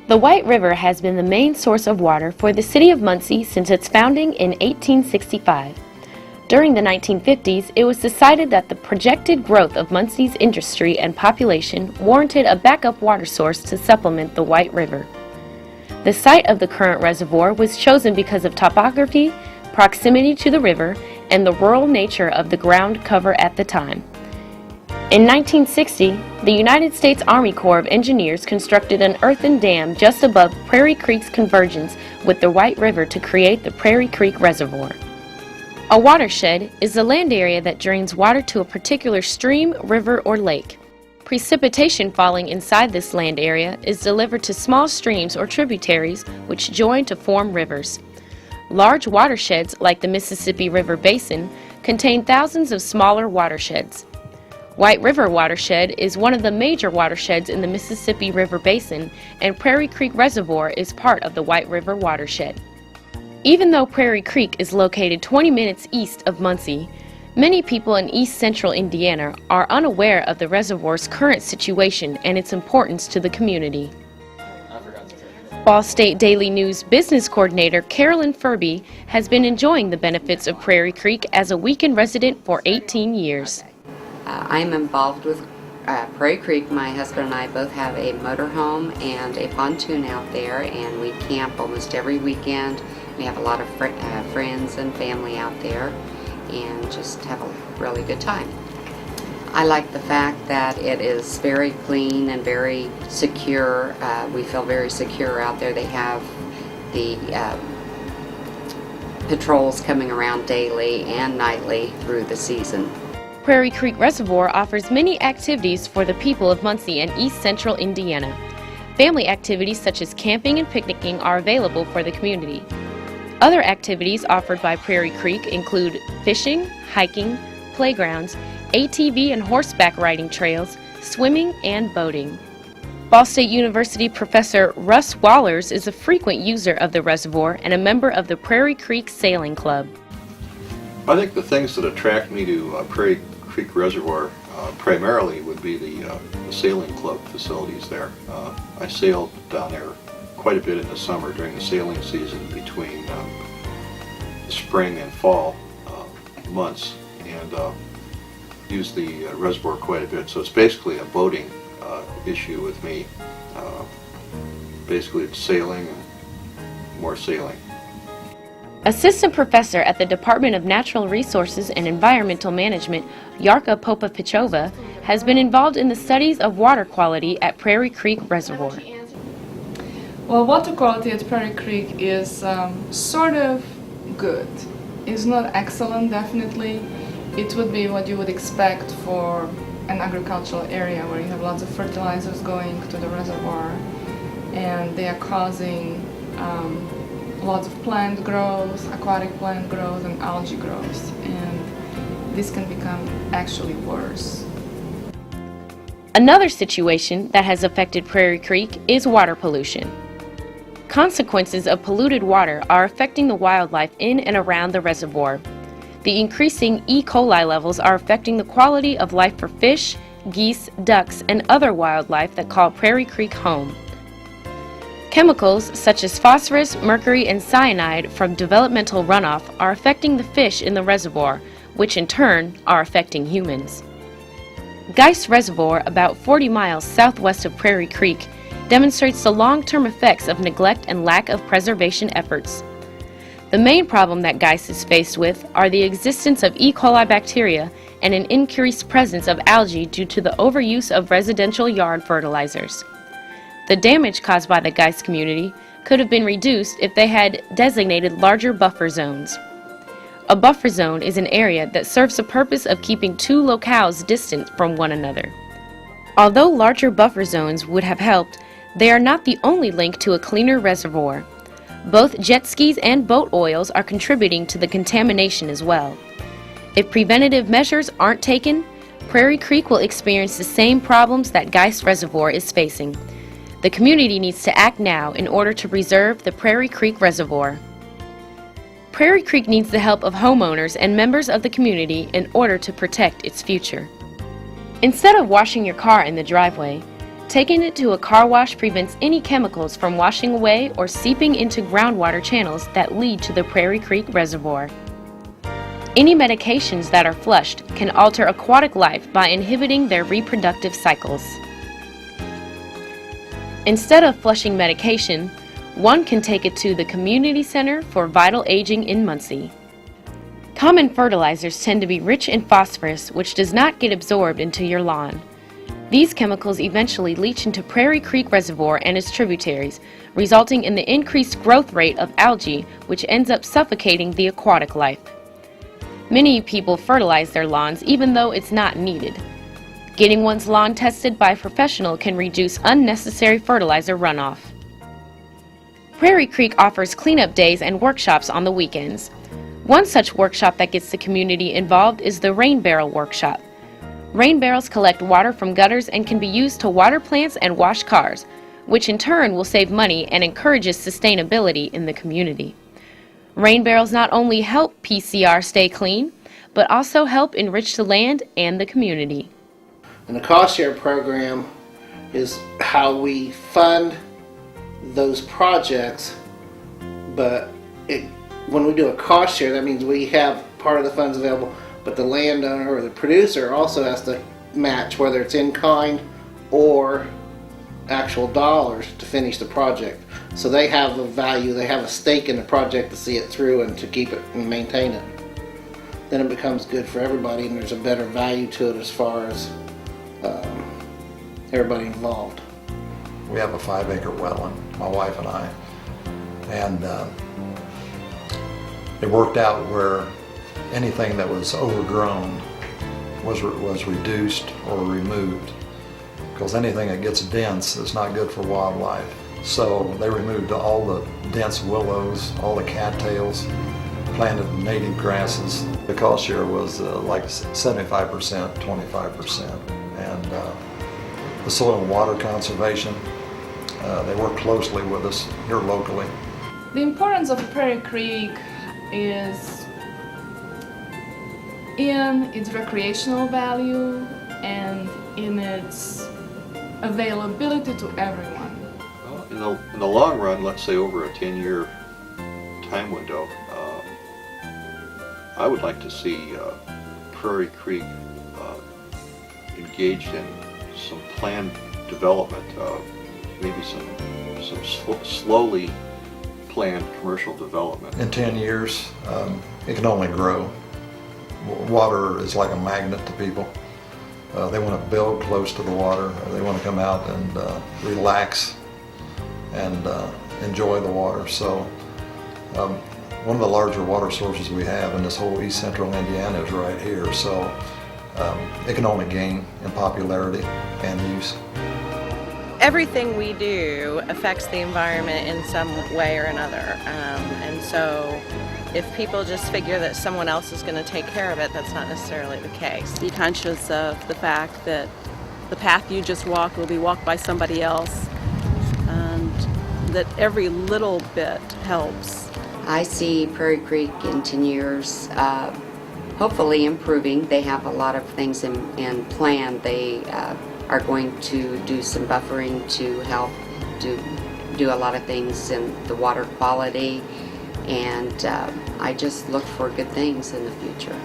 The White River has been the main source of water for the city of Muncie since its founding in 1865. During the 1950s, it was decided that the projected growth of Muncie's industry and population warranted a backup water source to supplement the White River. The site of the current reservoir was chosen because of topography, proximity to the river, and the rural nature of the ground cover at the time. In 1960, the United States Army Corps of Engineers constructed an earthen dam just above Prairie Creek's convergence with the White River to create the Prairie Creek Reservoir. A watershed is the land area that drains water to a particular stream, river, or lake. Precipitation falling inside this land area is delivered to small streams or tributaries which join to form rivers. Large watersheds like the Mississippi River Basin contain thousands of smaller watersheds. White River Watershed is one of the major watersheds in the Mississippi River Basin, and Prairie Creek Reservoir is part of the White River Watershed. Even though Prairie Creek is located 20 minutes east of Muncie, many people in east central Indiana are unaware of the reservoir's current situation and its importance to the community. Ball State Daily News business coordinator Carolyn Furby has been enjoying the benefits of Prairie Creek as a weekend resident for 18 years. I'm involved with Prairie Creek. My husband and I both have a motorhome and a pontoon out there, and we camp almost every weekend. We have a lot of friends and family out there and just have a really good time. I like the fact that it is very clean and very secure. We feel very secure out there. They have the patrols coming around daily and nightly through the season. Prairie Creek Reservoir offers many activities for the people of Muncie and east central Indiana. Family activities such as camping and picnicking are available for the community. Other activities offered by Prairie Creek include fishing, hiking, playgrounds, ATV and horseback riding trails, swimming, and boating. Ball State University Professor Russ Wallers is a frequent user of the reservoir and a member of the Prairie Creek Sailing Club. I think the things that attract me to Prairie Creek Reservoir primarily would be the sailing club facilities there. I sailed down there quite a bit in the summer during the sailing season between the spring and fall months, and use the reservoir quite a bit. So it's basically a boating issue with me. Basically it's sailing and more sailing. Assistant Professor at the Department of Natural Resources and Environmental Management, Yarka Popa-Pichova, has been involved in the studies of water quality at Prairie Creek Reservoir. Well, water quality at Prairie Creek is sort of good. It's not excellent, definitely. It would be what you would expect for an agricultural area where you have lots of fertilizers going to the reservoir, and they are causing lots of plant growth, aquatic plant growth, and algae growth, and this can become actually worse. Another situation that has affected Prairie Creek is water pollution. Consequences of polluted water are affecting the wildlife in and around the reservoir. The increasing E. coli levels are affecting the quality of life for fish, geese, ducks, and other wildlife that call Prairie Creek home. Chemicals such as phosphorus, mercury, and cyanide from developmental runoff are affecting the fish in the reservoir, which in turn are affecting humans. Geist Reservoir, about 40 miles southwest of Prairie Creek, demonstrates the long-term effects of neglect and lack of preservation efforts. The main problem that Geist is faced with are the existence of E. coli bacteria and an increased presence of algae due to the overuse of residential yard fertilizers. The damage caused by the Geist community could have been reduced if they had designated larger buffer zones. A buffer zone is an area that serves the purpose of keeping two locales distant from one another. Although larger buffer zones would have helped, they are not the only link to a cleaner reservoir. Both jet skis and boat oils are contributing to the contamination as well. If preventative measures aren't taken, Prairie Creek will experience the same problems that Geist Reservoir is facing. The community needs to act now in order to preserve the Prairie Creek Reservoir. Prairie Creek needs the help of homeowners and members of the community in order to protect its future. Instead of washing your car in the driveway, Taking it to a car wash prevents any chemicals from washing away or seeping into groundwater channels that lead to the Prairie Creek Reservoir. Any medications that are flushed can alter aquatic life by inhibiting their reproductive cycles. Instead of flushing medication, one can take it to the Community Center for Vital Aging in Muncie. Common fertilizers tend to be rich in phosphorus, which does not get absorbed into your lawn. These chemicals eventually leach into Prairie Creek Reservoir and its tributaries, resulting in the increased growth rate of algae, which ends up suffocating the aquatic life. Many people fertilize their lawns even though it's not needed. Getting one's lawn tested by a professional can reduce unnecessary fertilizer runoff. Prairie Creek offers cleanup days and workshops on the weekends. One such workshop that gets the community involved is the Rain Barrel Workshop. Rain barrels collect water from gutters and can be used to water plants and wash cars, which in turn will save money and encourages sustainability in the community. Rain barrels not only help PCR stay clean, but also help enrich the land and the community. And the cost share program is how we fund those projects, but when we do a cost share, that means we have part of the funds available, but the landowner or the producer also has to match, whether it's in kind or actual dollars, to finish the project. So they have a value, they have a stake in the project to see it through and to keep it and maintain it. Then it becomes good for everybody, and there's a better value to it as far as everybody involved. We have a 5-acre wetland, my wife and I, and it worked out where anything that was overgrown was reduced or removed, because anything that gets dense is not good for wildlife. So they removed all the dense willows, all the cattails, planted native grasses. The cost share was like 75%, 25%. And the soil and water conservation, they work closely with us here locally. The importance of Prairie Creek is in its recreational value and in its availability to everyone. In the long run, let's say over a 10-year time window, I would like to see Prairie Creek engaged in some planned development, maybe some slowly planned commercial development. In 10 years, it can only grow. Water is like a magnet to people. They want to build close to the water. They want to come out and relax and enjoy the water. So one of the larger water sources we have in this whole east central Indiana is right here. So it can only gain in popularity and use. Everything we do affects the environment in some way or another, and so if people just figure that someone else is going to take care of it, that's not necessarily the case. Be conscious of the fact that the path you just walked will be walked by somebody else, and that every little bit helps. I see Prairie Creek in 10 years hopefully improving. They have a lot of things in plan. They are going to do some buffering to help do a lot of things in the water quality, and I just look for good things in the future.